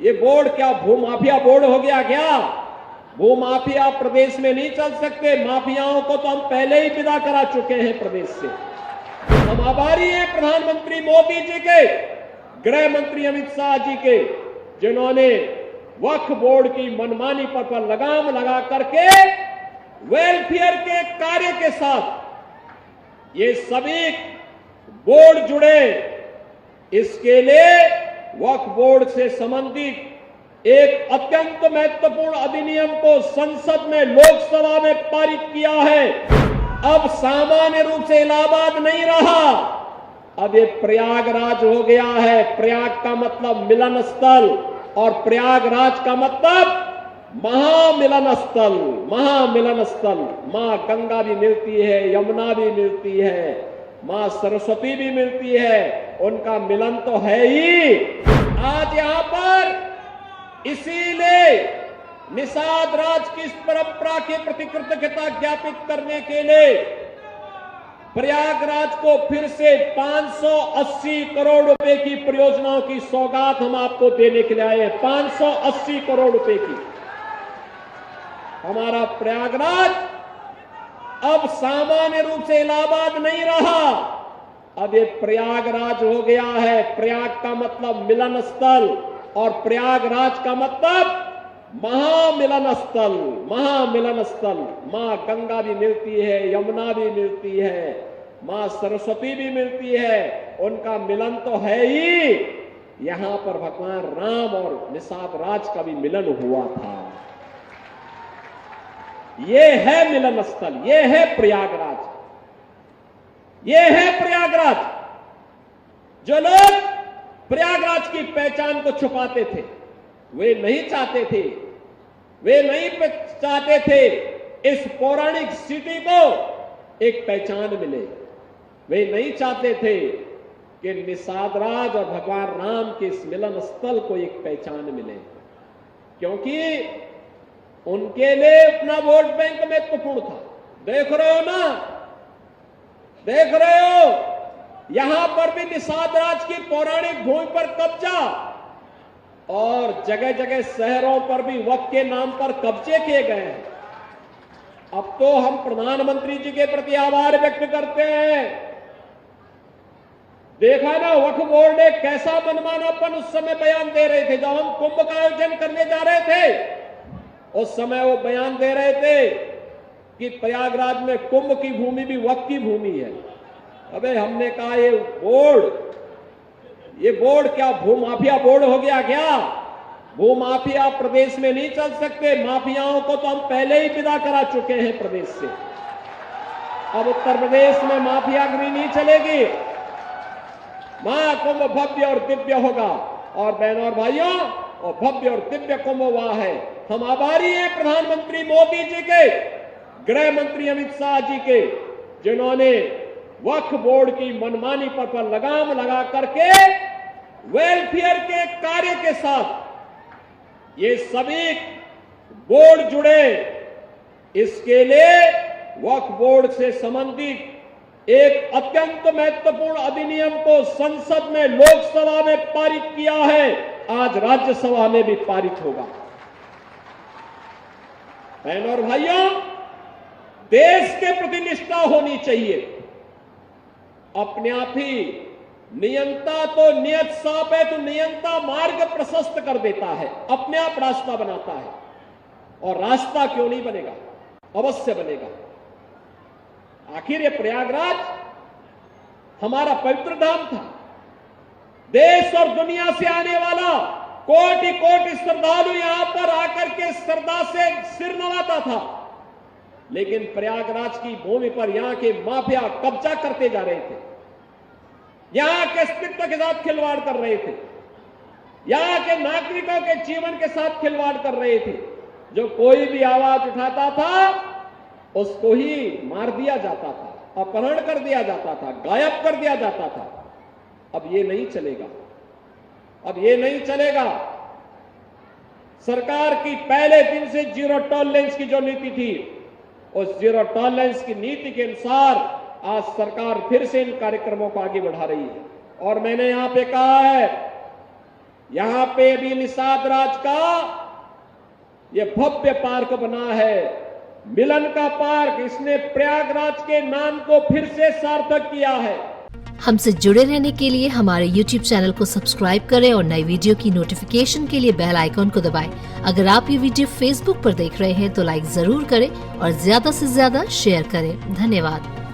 ये बोर्ड क्या भूमाफिया बोर्ड हो गया क्या? भूमाफिया प्रदेश में नहीं चल सकते। माफियाओं को तो हम पहले ही विदा करा चुके हैं प्रदेश से। हम आभारी हैं प्रधानमंत्री मोदी जी के, गृह मंत्री अमित शाह जी के, जिन्होंने वक्फ बोर्ड की मनमानी पर लगाम लगा करके वेलफेयर के कार्य के साथ ये सभी बोर्ड जुड़े। इसके लिए वक्फ बोर्ड से संबंधित एक अत्यंत महत्वपूर्ण अधिनियम को संसद में, लोकसभा में पारित किया है। अब सामान्य रूप से इलाहाबाद नहीं रहा, अब ये प्रयागराज हो गया है। प्रयाग का मतलब मिलन स्थल और प्रयागराज का मतलब महामिलन स्थल। महामिलन स्थल, मां गंगा भी मिलती है, यमुना भी मिलती है, मां सरस्वती भी मिलती है, उनका मिलन तो है ही। आज यहां पर इसीलिए निषाद राज की इस परंपरा के प्रति कृतज्ञता ज्ञापित करने के लिए प्रयागराज को फिर से 580 करोड़ रुपए की परियोजनाओं की सौगात हम आपको देने के लिए आए हैं। 580 करोड़ रुपए की। हमारा प्रयागराज अब सामान्य रूप से इलाहाबाद नहीं रहा, अब ये प्रयागराज हो गया है। प्रयाग का मतलब मिलन स्थल और प्रयागराज का मतलब महामिलन स्थल। महामिलन स्थल, मां गंगा भी मिलती है, यमुना भी मिलती है, मां सरस्वती भी मिलती है, उनका मिलन तो है ही। यहां पर भगवान राम और निषाद राज का भी मिलन हुआ था। ये है मिलन स्थल, ये है प्रयागराज, ये है प्रयागराज। जो लोग प्रयागराज की पहचान को छुपाते थे, वे नहीं चाहते थे, वे नहीं चाहते थे इस पौराणिक सिटी को एक पहचान मिले। वे नहीं चाहते थे कि निषाद राज और भगवान राम के इस मिलन स्थल को एक पहचान मिले, क्योंकि उनके लिए अपना वोट बैंक महत्वपूर्ण था। देख रहे हो ना, देख रहे हो, यहां पर भी निषाद राज की पौराणिक भूमि पर कब्जा और जगह जगह शहरों पर भी वक्फ के नाम पर कब्जे किए गए हैं। अब तो हम प्रधानमंत्री जी के प्रति आभार व्यक्त करते हैं। देखा ना, वक्फ बोर्ड ने कैसा मनमानापन उस समय बयान दे रहे थे। जब हम कुंभ का आयोजन करने जा रहे थे, उस समय वो बयान दे रहे थे कि प्रयागराज में कुंभ की भूमि भी वक्फ की भूमि है। अबे हमने कहा ये बोर्ड क्या भूमाफिया बोर्ड हो गया क्या? भूमाफिया प्रदेश में नहीं चल सकते। माफियाओं को तो हम पहले ही विदा करा चुके हैं प्रदेश से। अब उत्तर प्रदेश में माफियागिरी नहीं चलेगी। महाकुंभ भव्य और दिव्य होगा। और बहनों और भाइयों, और भव्य और दिव्य कुंभ हुआ है। हम आभारी हैं प्रधानमंत्री मोदी जी के, गृह मंत्री अमित शाह जी के, जिन्होंने वक्फ बोर्ड की मनमानी पर लगाम लगा करके वेलफेयर के कार्य के साथ ये सभी बोर्ड जुड़े। इसके लिए वक्फ बोर्ड से संबंधित एक अत्यंत महत्वपूर्ण अधिनियम को संसद में, लोकसभा में पारित किया है। आज राज्यसभा में भी पारित होगा। बहनों और भाइयों, देश के प्रति निष्ठा होनी चाहिए। अपने आप ही नियंता तो नियत साफ है, तो नियंता मार्ग प्रशस्त कर देता है, अपने आप रास्ता बनाता है। और रास्ता क्यों नहीं बनेगा? अवश्य बनेगा। आखिर ये प्रयागराज हमारा पवित्र धाम था। देश और दुनिया से आने वाला कोटि कोटि श्रद्धालु यहां पर आकर के श्रद्धा से सिर नवाता था। लेकिन प्रयागराज की भूमि पर यहां के माफिया कब्जा करते जा रहे थे, यहां के अस्तित्व के साथ खिलवाड़ कर रहे थे, यहां के नागरिकों के जीवन के साथ खिलवाड़ कर रहे थे। जो कोई भी आवाज उठाता था उसको ही मार दिया जाता था, अपहरण कर दिया जाता था, गायब कर दिया जाता था। अब ये नहीं चलेगा, अब ये नहीं चलेगा। सरकार की पहले दिन से जीरो टॉलरेंस की जो नीति थी, उस जीरो टॉलरेंस की नीति के अनुसार आज सरकार फिर से इन कार्यक्रमों को आगे बढ़ा रही है। और मैंने यहां पे कहा है यहां पे अभी निषाद राज का ये भव्य पार्क बना है, मिलन का पार्क। इसने प्रयागराज के नाम को फिर से सार्थक किया है। हमसे जुड़े रहने के लिए हमारे YouTube चैनल को सब्सक्राइब करें और नई वीडियो की नोटिफिकेशन के लिए बेल आइकॉन को दबाएं। अगर आप ये वीडियो Facebook पर देख रहे हैं तो लाइक जरूर करें और ज्यादा से ज्यादा शेयर करें। धन्यवाद।